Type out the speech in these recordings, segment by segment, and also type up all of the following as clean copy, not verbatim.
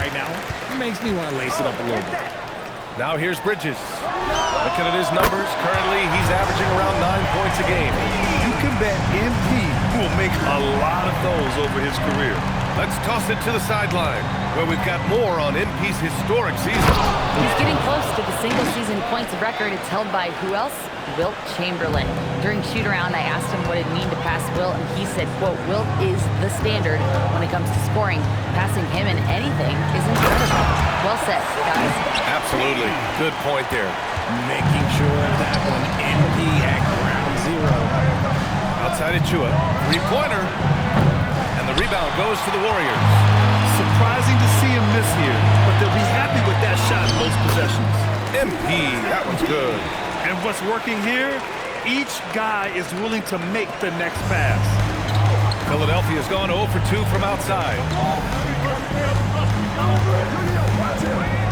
right now, it makes me want to lace it up a little bit. Now here's Bridges. Looking at his numbers, currently he's averaging around 9 points a game. You can bet MP will make a lot of those over his career. Let's toss it to the sideline, where we've got more on MP's historic season. He's getting close to the single-season points record. It's held by who else? Wilt Chamberlain. During shoot-around, I asked him what it mean to pass Wilt, and he said, quote, Wilt is the standard when it comes to scoring. Passing him in anything is incredible. Well said, guys. Absolutely. Good point there. Making sure that one MP at ground zero. Outside of Chua. Three-pointer. And the rebound goes to the Warriors. Surprising to see him miss here, but they'll be happy with that shot most possessions. MP, that one's good. And what's working here, each guy is willing to make the next pass. Philadelphia's gone 0 for 2 from outside.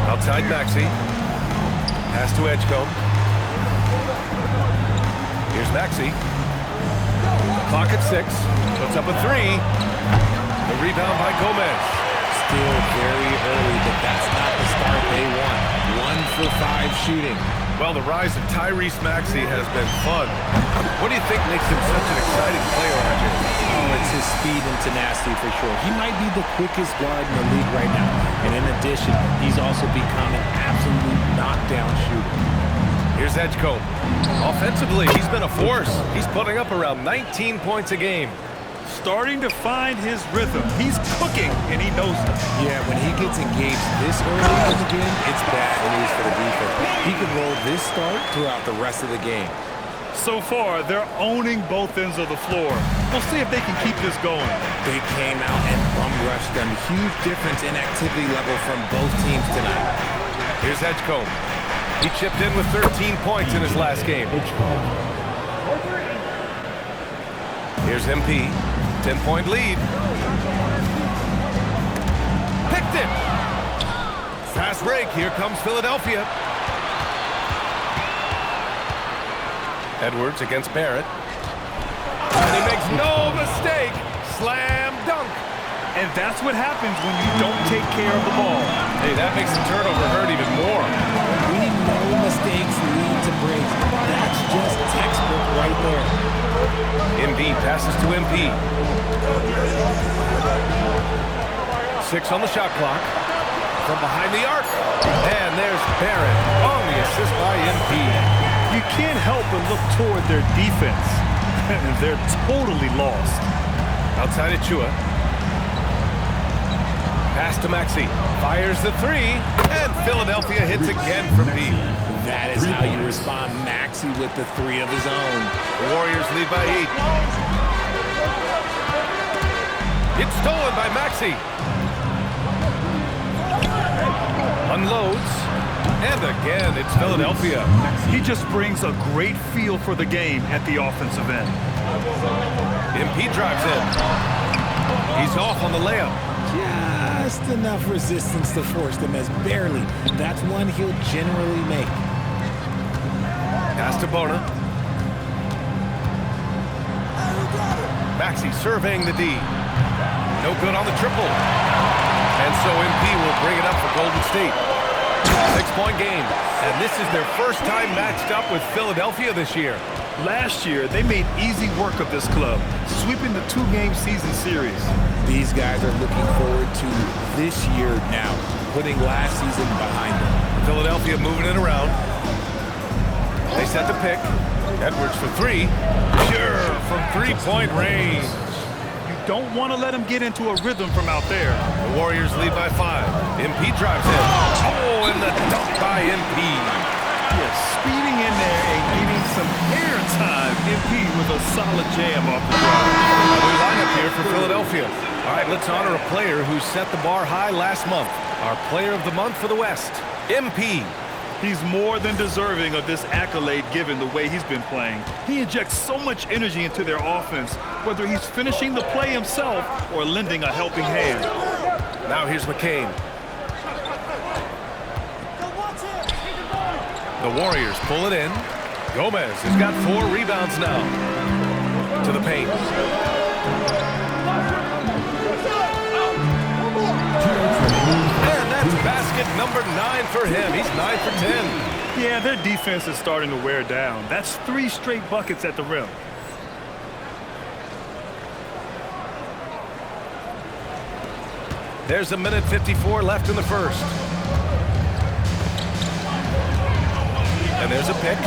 Outside Maxey. Pass to Edgecombe. Here's Maxey. Clock at 6. Puts up a 3. The rebound by Gomez. Still very early, but that's not the start they want. 1 for 5 shooting. Well, the rise of Tyrese Maxey has been fun. What do you think makes him such an exciting player, RJ? Oh, it's his speed and tenacity for sure. He might be the quickest guard in the league right now. And in addition, he's also become an absolute knockdown shooter. Here's Edgecombe. Offensively, he's been a force. He's putting up around 19 points a game. Starting to find his rhythm. He's cooking, and he knows it. Yeah, when he gets engaged this early in the game, it's bad news for the defense. He could roll this start throughout the rest of the game. So far, they're owning both ends of the floor. We'll see if they can keep this going. They came out and bum-rushed them. Huge difference in activity level from both teams tonight. Here's Edgecombe. He chipped in with 13 points in his last game. Here's MP. 10-point lead. Picked it. Fast break. Here comes Philadelphia. Edwards against Barrett. And he makes no mistake. Slam dunk. And that's what happens when you don't take care of the ball. Hey, that makes the turnover hurt even more. We know mistakes lead to breaks. That's just textbook right there. Embiid passes to MP. 6 on the shot clock. From behind the arc. And there's Barrett on the assist by MP. You can't help but look toward their defense. They're totally lost. Outside of Chua. Pass to Maxey. Fires the 3. And Philadelphia hits again from deep. That is how you respond. Maxey with the 3 of his own. The Warriors lead by 8. It's stolen by Maxey. Unloads. And again, it's Philadelphia. He just brings a great feel for the game at the offensive end. MP drives in. He's off on the layup. Just enough resistance to force them as barely. That's one he'll generally make. Pass to Bona. Maxey surveying the D. No good on the triple. And so MP will bring it up for Golden State. 6-point game. And this is their first time matched up with Philadelphia this year. Last year, they made easy work of this club, sweeping the 2-game season series. These guys are looking forward to this year now, putting last season behind them. Philadelphia moving it around. They set the pick. Edwards for 3. Sure, from 3-point range. You don't want to let him get into a rhythm from out there. The Warriors lead by 5. MP drives in. Oh, and the dunk by MP. Yeah, speeding in there and getting some air time. MP with a solid jam off the drive. A new lineup here for Philadelphia. All right, let's honor a player who set the bar high last month. Our player of the month for the West, MP. He's more than deserving of this accolade given the way he's been playing. He injects so much energy into their offense, whether he's finishing the play himself or lending a helping hand. Now here's McCain. The Warriors pull it in. Gomez has got 4 rebounds now. To the paint. And That's basket number 9 for him. He's 9 for 10. Yeah, their defense is starting to wear down. That's 3 straight buckets at the rim. There's a minute 54 left in the first. And there's a pick.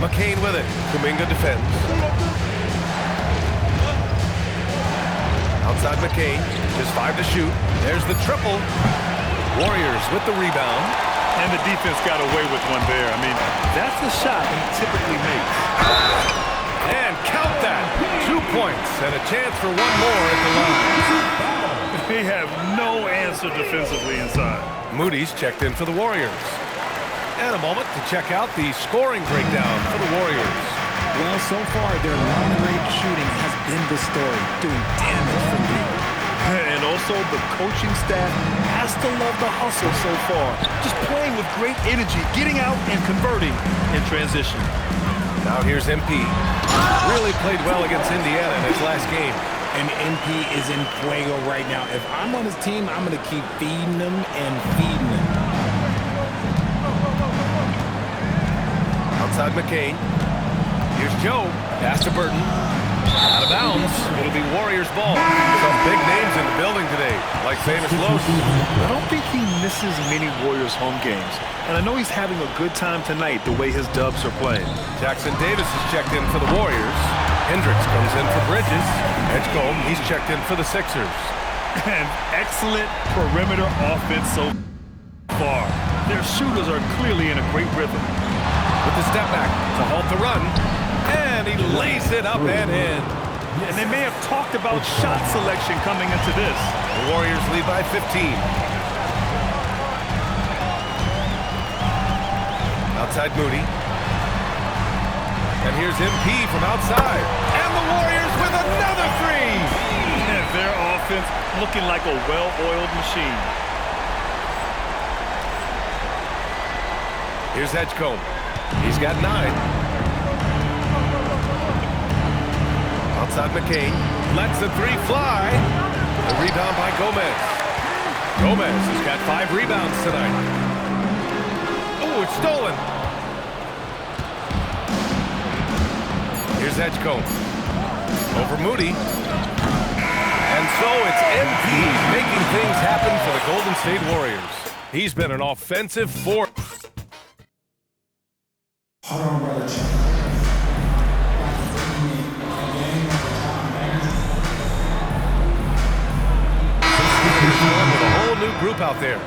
McCain with it. Kuminga defends. Outside McCain. Just 5 to shoot. There's the triple. Warriors with the rebound. And the defense got away with one there. I mean, that's the shot he typically makes. And count that. 2 points and a chance for one more at the line. They have no answer defensively inside. Moody's checked in for the Warriors. And a moment to check out the scoring breakdown for the Warriors. Well, so far, their long-range shooting has been the story, doing damage from deep. And also, the coaching staff has to love the hustle so far. Just playing with great energy, getting out and converting in transition. Now here's MP. Really played well against Indiana in his last game. And MP is in fuego right now. If I'm on his team, I'm going to keep feeding him and feeding him. Outside McCain. Here's Joe. Pass to Burton. Out of bounds. It'll be Warriors ball. Some big names in the building today, like famous Los. I don't think he misses many Warriors home games. And I know he's having a good time tonight the way his Dubs are playing. Jackson Davis is checked in for the Warriors. Hendricks comes in for Bridges. Edgecombe, he's checked in for the Sixers. And excellent perimeter offense so far. Their shooters are clearly in a great rhythm. With the step back to halt the run. And he lays it up and in. And they may have talked about shot selection coming into this. The Warriors lead by 15. Outside Moody. And here's MP from outside. And the Warriors with another three. And their offense looking like a well-oiled machine. Here's Edgecombe. He's got 9. Outside McCain. Lets the three fly. The rebound by Gomez. Gomez has got 5 rebounds tonight. Oh, it's stolen. Here's Edgecombe. Over Moody. And so it's MP making things happen for the Golden State Warriors. He's been an offensive force. Hold on, brother. With a whole new group out there.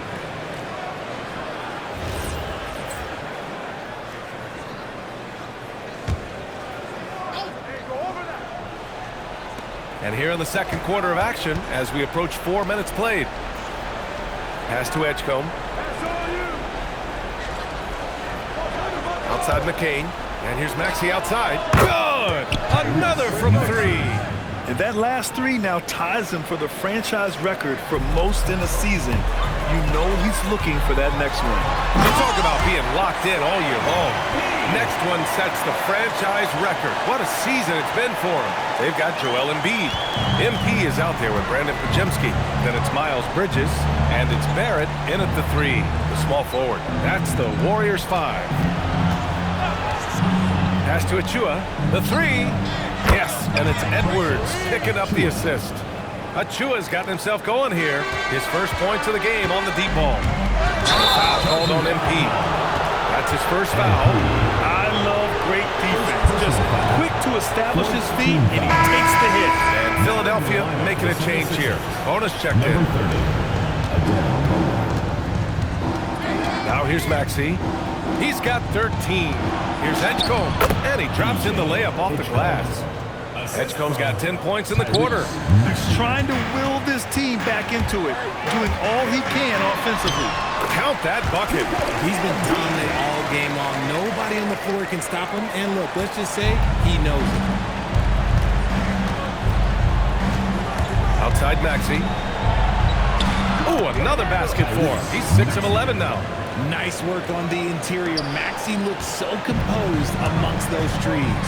And here in the second quarter of action, as we approach 4 minutes played. Pass to Edgecombe. Outside McCain. And here's Maxey outside. Good! Another from 3. And that last 3 now ties him for the franchise record for most in a season. You know he's looking for that next one. You talk about being locked in all year long. Next one sets the franchise record. What a season it's been for him. They've got Joel Embiid. MP is out there with Brandon Pajemski. Then it's Miles Bridges. And it's Barrett in at the 3, the small forward. That's the Warriors 5. Pass to Achua. The 3. Yes, and it's Edwards picking up the assist. Achua's gotten himself going here. His first points of the game on the deep ball. Foul called on MP. That's his first foul. I love great defense. Just quick to establish his feet, and he takes the hit. And Philadelphia making a change here. Bonus checked in. Now here's Maxey. He's got 13. Here's Edgecombe. And he drops in the layup off the glass. Edgecombe's got 10 points in the quarter. He's trying to will this team back into it, doing all he can offensively. Count that bucket. He's been dominant all game long. Nobody on the floor can stop him. And look, let's just say he knows it. Outside Maxey. Oh, another basket for him. He's 6 of 11 now. Nice work on the interior. Maxey looks so composed amongst those trees.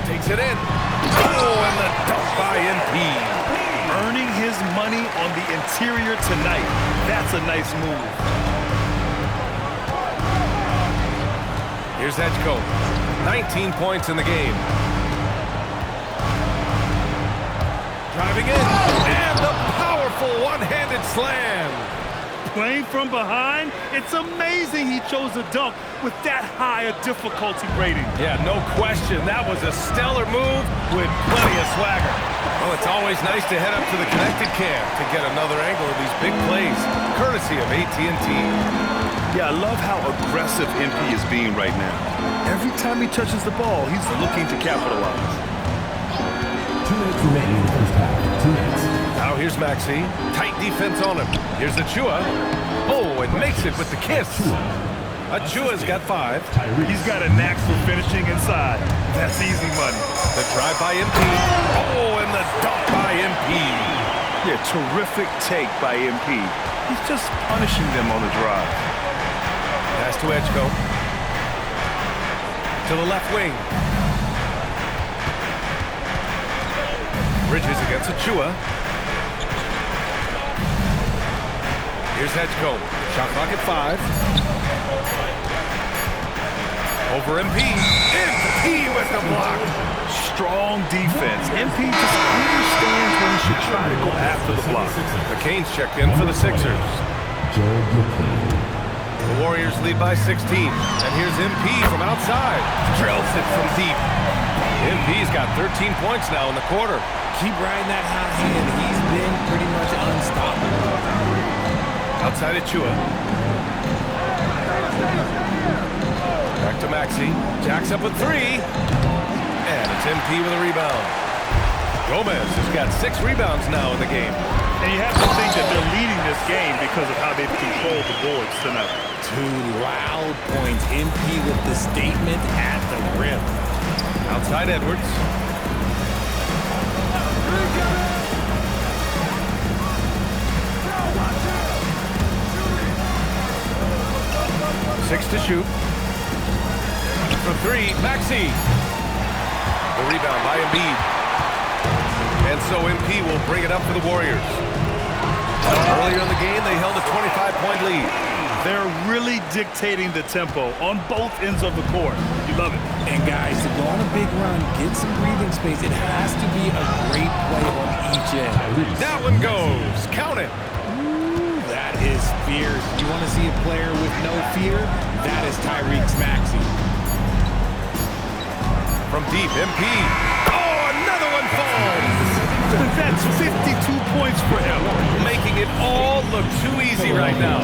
Takes it in. Oh, and the dunk by MP. earning his money on the interior tonight. That's a nice move. Here's Edgecombe. 19 points in the game. Driving in, and the powerful one-handed slam. Playing from behind, it's amazing he chose a dunk with that high a difficulty rating. Yeah, no question. That was a stellar move with plenty of swagger. Well, it's always nice to head up to the connected cam to get another angle of these big plays, courtesy of AT&T. Yeah, I love how aggressive MP is being right now. Every time he touches the ball, he's looking to capitalize. 2 minutes remaining in the first half. 2 minutes. Now here's Maxey. Tight defense on him. Here's Achua. Oh, and makes it with the kiss. Achua's got 5. He's got a knack for finishing inside. That's easy money. The drive by MP. Oh, and the dunk by MP. Yeah, terrific take by MP. He's just punishing them on the drive. Pass to Edgecombe. To the left wing. Bridges against Achua. Here's Edgecombe. Shot clock at 5. Over MP. MP with the block. Strong defense. MP just understands when he should try to go after the block. McCain's checked in for the Sixers. Joe McCain. The Warriors lead by 16. And here's MP from outside. Drills it from deep. MP's got 13 points now in the quarter. Keep riding that hot hand. He's been pretty much unstoppable. Outside Achua. Back to Maxey. Jacks up with 3. And it's MP with a rebound. Gomez has got 6 rebounds now in the game. And you have to think that they're leading this game because of how they've controlled the boards tonight. 2 loud points. MP with the statement at the rim. Outside Edwards. 6 to shoot. From 3, Maxey. The rebound by Embiid. And so MP will bring it up for the Warriors. Earlier in the game, they held a 25-point lead. They're really dictating the tempo on both ends of the court. You love it. And guys, to go on a big run, get some breathing space, it has to be a great play on each end. That one goes. Count it. Ooh, that is fierce. You want to see a player with no fear? That is Tyrese Maxey. From deep, MP. Oh, another one falls. That's 52 points for him. Making it all look too easy right now.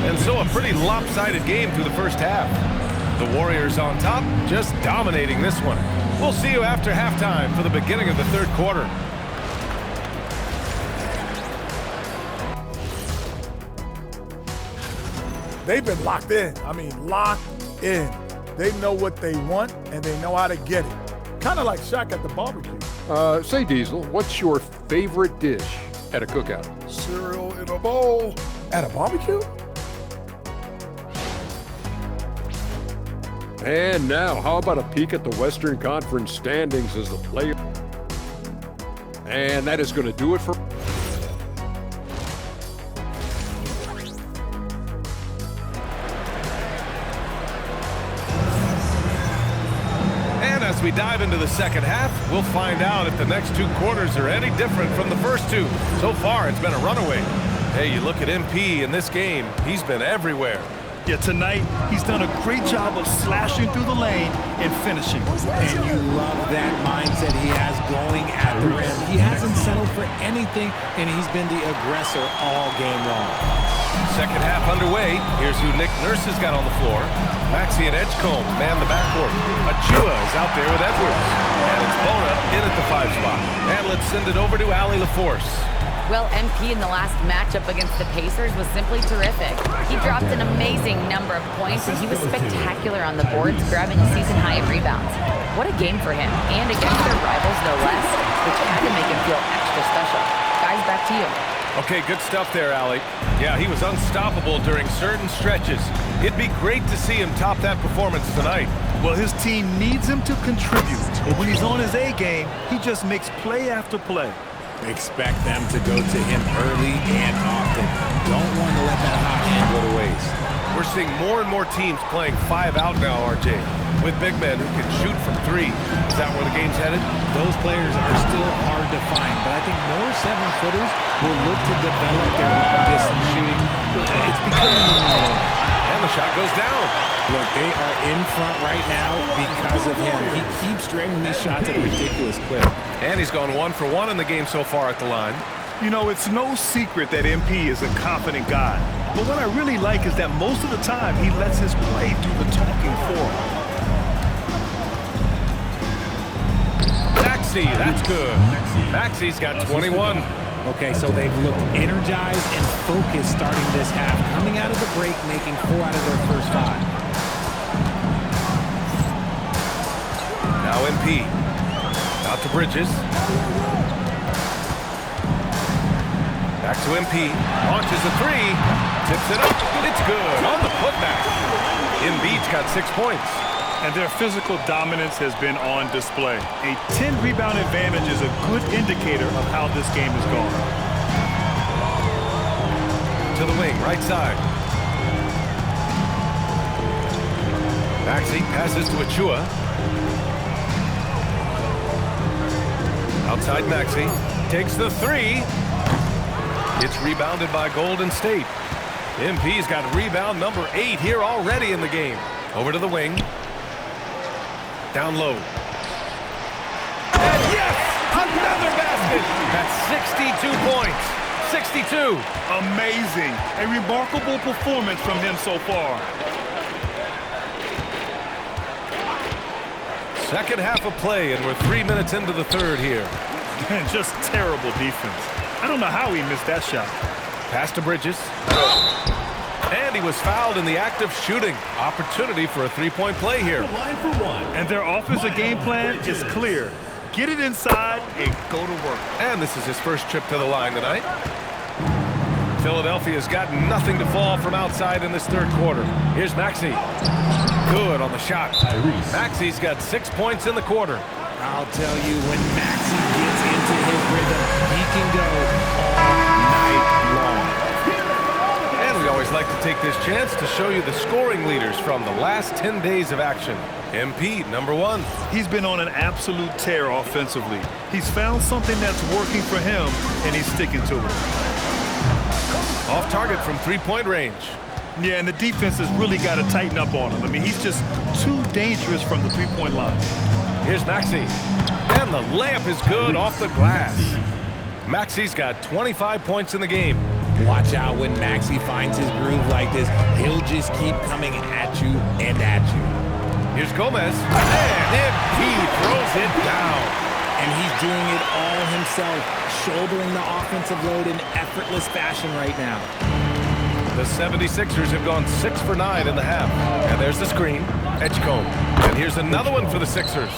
And so a pretty lopsided game through the first half. The Warriors on top, just dominating this one. We'll see you after halftime for the beginning of the third quarter. They've been locked in. I mean, locked in. They know what they want, and they know how to get it. Kind of like Shaq at the barbecue. Say, Diesel, what's your favorite dish at a cookout? Cereal in a bowl. At a barbecue? And now, how about a peek at the Western Conference standings as the player? And that is going to do it for... And as we dive into the second half, we'll find out if the next 2 quarters are any different from the first 2. So far, it's been a runaway. Hey, you look at MP in this game, he's been everywhere. Yeah, tonight, he's done a great job of slashing through the lane and finishing. And you love that mindset he has going at the rim. He hasn't settled for anything, and he's been the aggressor all game long. Second half underway. Here's who Nick Nurse has got on the floor. Maxey and Edgecombe man the backcourt. Achua is out there with Edwards. And it's Bona in at the 5 spot. And let's send it over to Allie LaForce. Well, MP in the last matchup against the Pacers was simply terrific. He dropped an amazing number of points, and he was spectacular on the boards, grabbing a season high in rebounds. What a game for him, and against their rivals no less, which had to make him feel extra special. Guys, back to you. Okay, good stuff there, Allie. Yeah, he was unstoppable during certain stretches. It'd be great to see him top that performance tonight. Well, his team needs him to contribute, but when he's on his A game, he just makes play after play. Expect them to go to him early and often. Don't want to let that hot hand go to waste. We're seeing more and more teams playing 5 out now, RJ, with big men who can shoot from 3. Is that where the game's headed? Those players are still hard to find, but I think more 7-footers will look to develop their long-distance shooting. It's becoming the norm. And the shot goes down. Look, they are in front right now because of him. He keeps draining these shots at a ridiculous clip. And he's gone 1 for 1 in the game so far at the line. You know, it's no secret that MP is a confident guy. But what I really like is that most of the time he lets his play do the talking for him. Maxey, that's good. Maxey's got 21. Okay, so they've looked energized and focused starting this half, coming out of the break, making 4 out of their first 5. Now MP. Out to Bridges. Back to MP. Launches a 3. Tips it up. It's good. On the putback. Embiid's got 6 points. And their physical dominance has been on display. A 10-rebound advantage is a good indicator of how this game is going. To the wing, right side. Maxey passes to Achua. Outside Maxey. Takes the 3. It's rebounded by Golden State. MP's got rebound number 8 here already in the game. Over to the wing. Down low. And yes! Another basket! That's 62 points. 62. Amazing. A remarkable performance from him so far. Second half of play, and we're 3 minutes into the third here. And just terrible defense. I don't know how he missed that shot. Pass to Bridges. And he was fouled in the act of shooting. Opportunity for a 3-point play here. And their offensive game plan is clear. Get it inside and go to work. And this is his first trip to the line tonight. Philadelphia's got nothing to fall from outside in this third quarter. Here's Maxey. Good on the shot. Maxey's got 6 points in the quarter. I'll tell you, when Maxey gets into his rhythm, he can go all night long. And we always like to take this chance to show you the scoring leaders from the last 10 days of action. MP, number 1. He's been on an absolute tear offensively. He's found something that's working for him, and he's sticking to it. Off target from 3-point range. Yeah, and the defense has really got to tighten up on him. I mean, he's just too dangerous from the 3-point line. Here's Maxey. And the layup is good off the glass. Maxey's got 25 points in the game. Watch out when Maxey finds his groove like this. He'll just keep coming at you and at you. Here's Gomez. And he throws it down. And he's doing it all himself, shouldering the offensive load in effortless fashion right now. The 76ers have gone 6 for 9 in the half. And there's the screen. Edgecombe. And here's another one for the Sixers.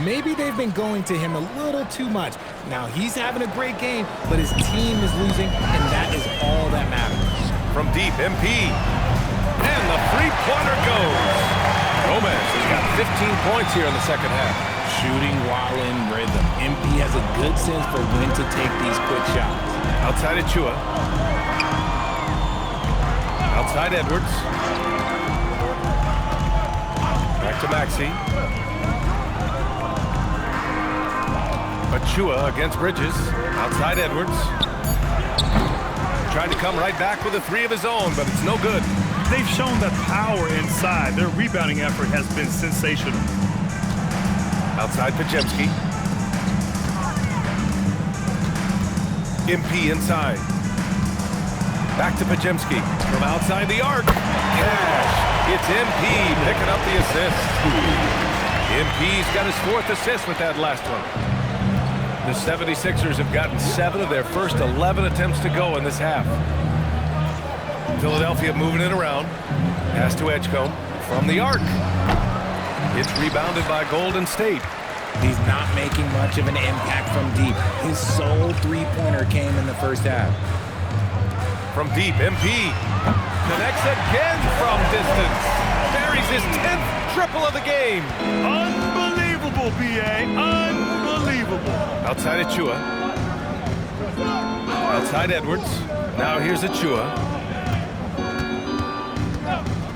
Maybe they've been going to him a little too much. Now he's having a great game, but his team is losing, and that is all that matters. From deep, MP. And the three-pointer goes. Gomez has got 15 points here in the second half. Shooting while in rhythm. MP has a good sense for when to take these quick shots. Outside Achua. Outside Edwards. Back to Maxey. Achua against Bridges. Outside Edwards. Tried to come right back with a 3 of his own, but it's no good. They've shown that power inside. Their rebounding effort has been sensational. Outside Podziemski. MP inside. Back to Podziemski. From outside the arc. Cash. It's MP picking up the assist. MP's got his 4th assist with that last one. The 76ers have gotten 7 of their first 11 attempts to go in this half. Philadelphia moving it around. Pass to Edgecombe. From the arc. It's rebounded by Golden State. He's not making much of an impact from deep. His sole 3-pointer came in the first half. From deep, MP connects again from distance. Buries his 10th triple of the game. Unbelievable, B.A. Unbelievable. Outside Achua. Outside Edwards. Now here's Achua.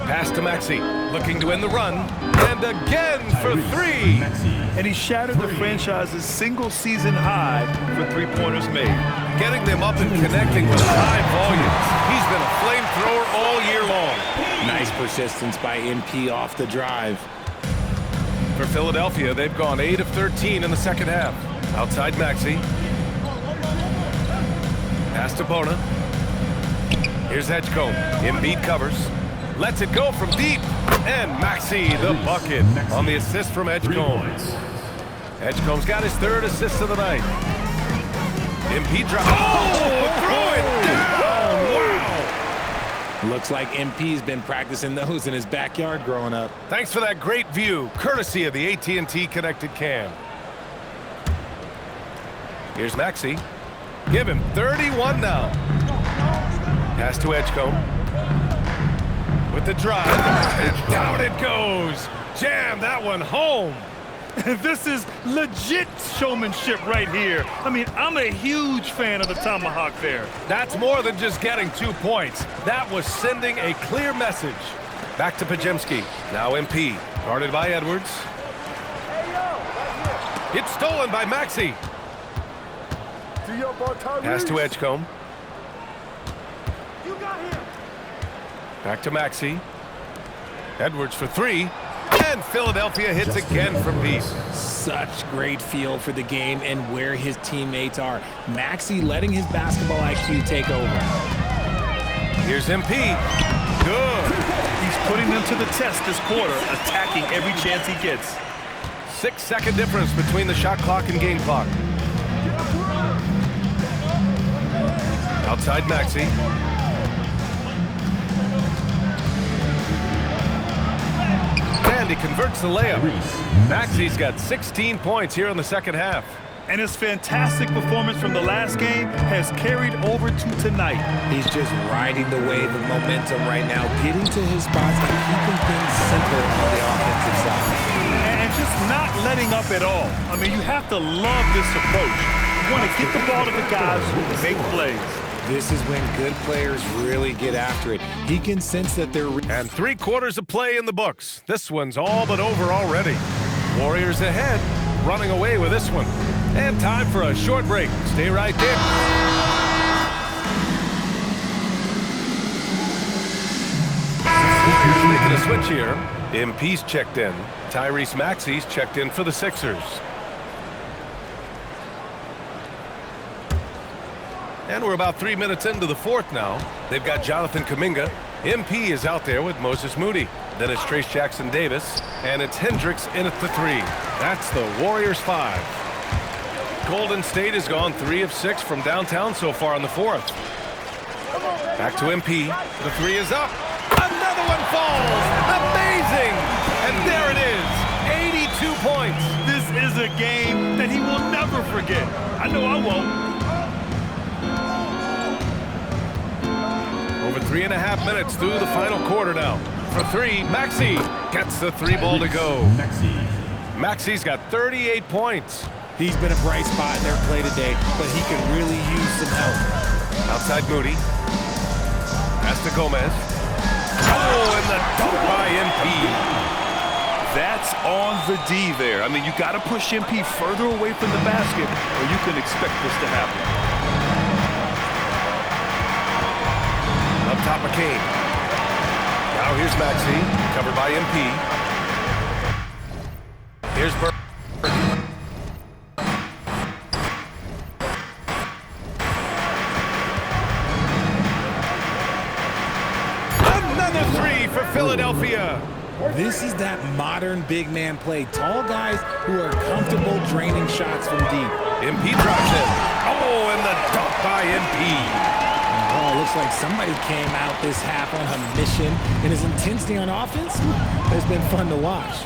Pass to Maxey. Looking to end the run. And again for three. And he shattered the franchise's single-season high for three-pointers made. Getting them up and connecting with high volumes. He's been a flamethrower all year long. Nice persistence by MP off the drive. For Philadelphia, they've gone 8 of 13 in the second half. Outside Maxey. Pass to Bona. Here's Edgecombe. Embiid covers. Lets it go from deep. And Maxey, the bucket, on the assist from Edgecombe. Edgecombe's got his third assist of the night. Embiid drops. Oh, throw it down! Wow! Looks like MP's been practicing those in his backyard growing up. Thanks for that great view, courtesy of the AT&T connected cam. Here's Maxey. Give him 31 now. Pass to Edgecombe. With the drive. And down it goes. Jam that one home. This is legit showmanship right here. I mean, I'm a huge fan of the tomahawk there. That's more than just getting 2 points. That was sending a clear message. Back to Podziemski. Now MP. Guarded by Edwards. It's stolen by Maxey. Pass to Edgecombe. Back to Maxey. Edwards for three. And Philadelphia hits again from deep. Such great feel for the game and where his teammates are. Maxey letting his basketball IQ take over. Here's MP. Good. He's putting them to the test this quarter, attacking every chance he gets. 6-second difference between the shot clock and game clock. Outside Maxey. And he converts the layup. Maxey's got 16 points here in the second half. And his fantastic performance from the last game has carried over to tonight. He's just riding the wave of momentum right now, getting to his spots and keeping things simple on the offensive side. And just not letting up at all. I mean, you have to love this approach. You want to get the ball to the guys who make plays. This is when good players really get after it. He can sense that they're... And 3 quarters of play in the books. This one's all but over already. Warriors ahead, running away with this one. And time for a short break. Stay right there. Sixers making a switch here. MP's checked in. Tyrese Maxey's checked in for the Sixers. And we're about 3 minutes into the fourth now. They've got Jonathan Kuminga. MP is out there with Moses Moody. Then it's Trace Jackson-Davis. And it's Hendricks in at the 3. That's the Warriors 5. Golden State has gone 3 of 6 from downtown so far in the fourth. Back to MP. The 3 is up. Another one falls. Amazing. And there it is. 82 points. This is a game that he will never forget. I know I won't. Over 3.5 minutes through the final quarter now. For 3, Maxey gets the 3 ball to go. Maxey's got 38 points. He's been a bright spot in their play today, but he could really use some help. Outside Moody. Pass to Gomez. Oh, and the dunk by MP. That's on the D there. I mean, you got to push MP further away from the basket, or you can expect this to happen. Up top of Kane. Now here's Maxey, covered by MP. Here's Burke. Another 3 for Philadelphia. This is that modern big man play. Tall guys who are comfortable draining shots from deep. MP drops it. Oh, and the dunk by MP. Oh, looks like somebody came out this half on a mission, and his intensity on offense has been fun to watch.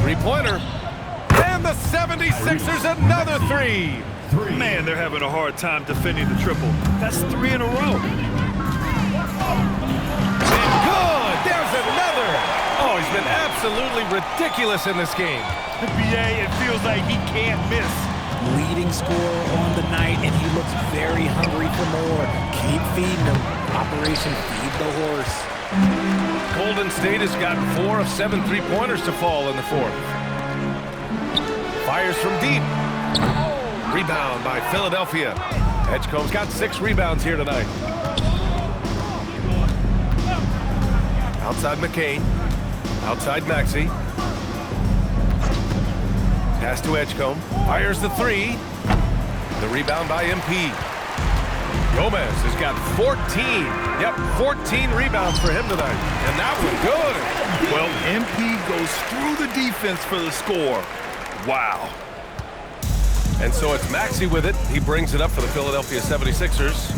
3-pointer. And the 76ers another 3. Man, they're having a hard time defending the triple. That's 3 in a row. And good. There's another. Oh, he's been absolutely ridiculous in this game. BA, it feels like he can't miss. leading scorer on the night, and he looks very hungry for more. Keep feeding him. Operation Feed the Horse. Golden State has got 4 of 7 3-pointers to fall in the fourth. Fires from deep. Rebound by Philadelphia. Edgecombe's got 6 rebounds here tonight. Outside McCain. Outside Maxey. Pass to Edgecombe. Fires the 3. The rebound by MP. Gomez has got 14. Yep, 14 rebounds for him tonight. And that was good. Well, MP goes through the defense for the score. Wow. And so it's Maxey with it. He brings it up for the Philadelphia 76ers.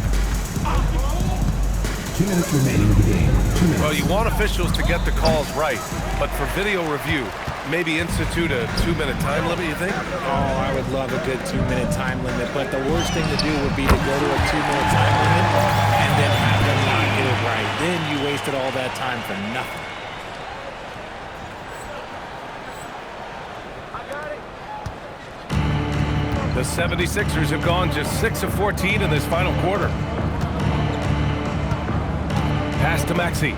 2 minutes remaining in the game. 2 minutes. Well, you want officials to get the calls right, but for video review, maybe institute a 2-minute time limit, you think? Oh, I would love a good 2-minute time limit, but the worst thing to do would be to go to a 2-minute time limit and then have them not get it right. Then you wasted all that time for nothing. The 76ers have gone just 6 of 14 in this final quarter. Pass to Maxey.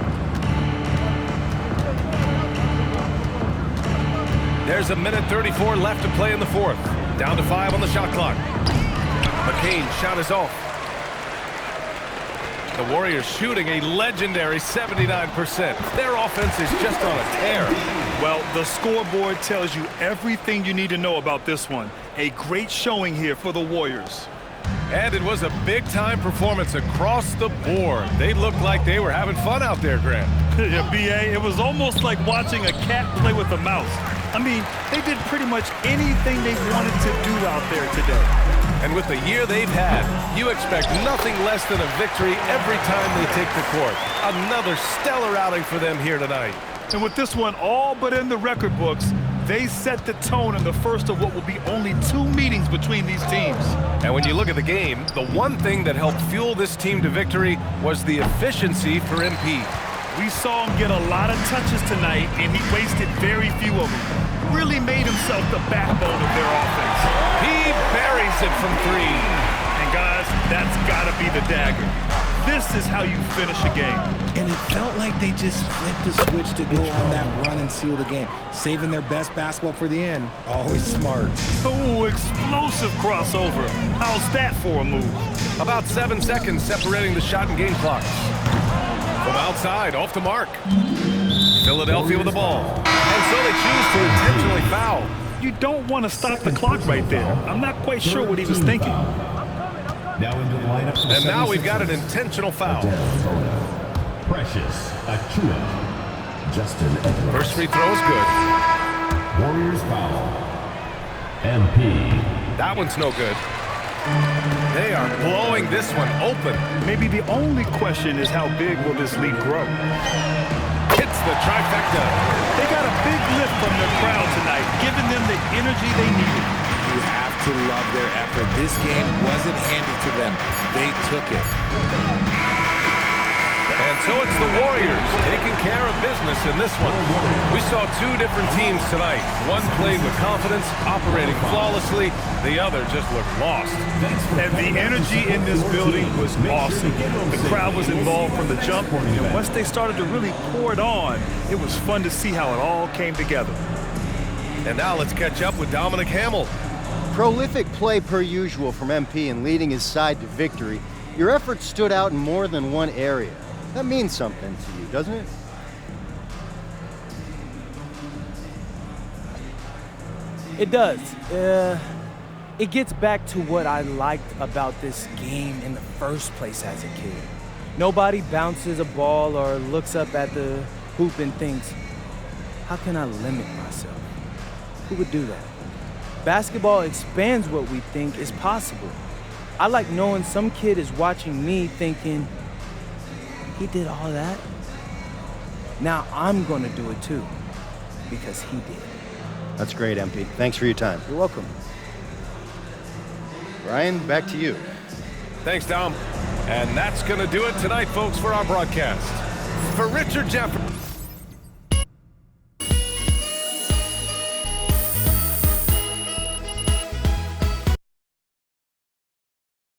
There's 1:34 left to play in the fourth. Down to 5 on the shot clock. McCain shot is off. The Warriors shooting a legendary 79%. Their offense is just on a tear. Well, the scoreboard tells you everything you need to know about this one. A great showing here for the Warriors. And it was a big-time performance across the board. They looked like they were having fun out there, Grant. Yeah, B.A., it was almost like watching a cat play with a mouse. I mean, they did pretty much anything they wanted to do out there today. And with the year they've had, you expect nothing less than a victory every time they take the court. Another stellar outing for them here tonight. And with this one all but in the record books, they set the tone in the first of what will be only 2 meetings between these teams. And when you look at the game, the one thing that helped fuel this team to victory was the efficiency for MP. We saw him get a lot of touches tonight, and he wasted very few of them. Really made himself the backbone of their offense. He buries it from 3. And guys, that's got to be the dagger. This is how you finish a game. And it felt like they just flipped the switch to go on that run and seal the game. Saving their best basketball for the end. Always smart. Oh, explosive crossover. How's that for a move? About 7 seconds separating the shot and game clocks. From outside, off the mark. Philadelphia with the ball. And so they choose to intentionally foul. You don't want to stop the clock right there. I'm not quite sure what he was thinking. Now into the lineup. And now we've got an intentional foul. Precious Achiuwa. Justin Edwards. First free throw is good. Warriors foul. MP. That one's no good. They are blowing this one open. Maybe the only question is how big will this lead grow? Hits the trifecta. They got a big lift from their crowd tonight, giving them the energy they needed. You have to love their effort. This game wasn't handed to them. They took it. And so it's the Warriors taking care of business in this one. We saw 2 different teams tonight. One played with confidence, operating flawlessly. The other just looked lost. And the energy in this building was awesome. The crowd was involved from the jump, and once they started to really pour it on, it was fun to see how it all came together. And now let's catch up with Dominic Hamill. Prolific play per usual from MP in leading his side to victory. Your efforts stood out in more than one area. That means something to you, doesn't it? It does. It gets back to what I liked about this game in the first place as a kid. Nobody bounces a ball or looks up at the hoop and thinks, how can I limit myself? Who would do that? Basketball expands what we think is possible. I like knowing some kid is watching me thinking, he did all that? Now I'm gonna do it too, because he did. That's great, MP. Thanks for your time. You're welcome. Ryan, back to you. Thanks, Dom. And that's going to do it tonight, folks, for our broadcast. For Richard Jefferson.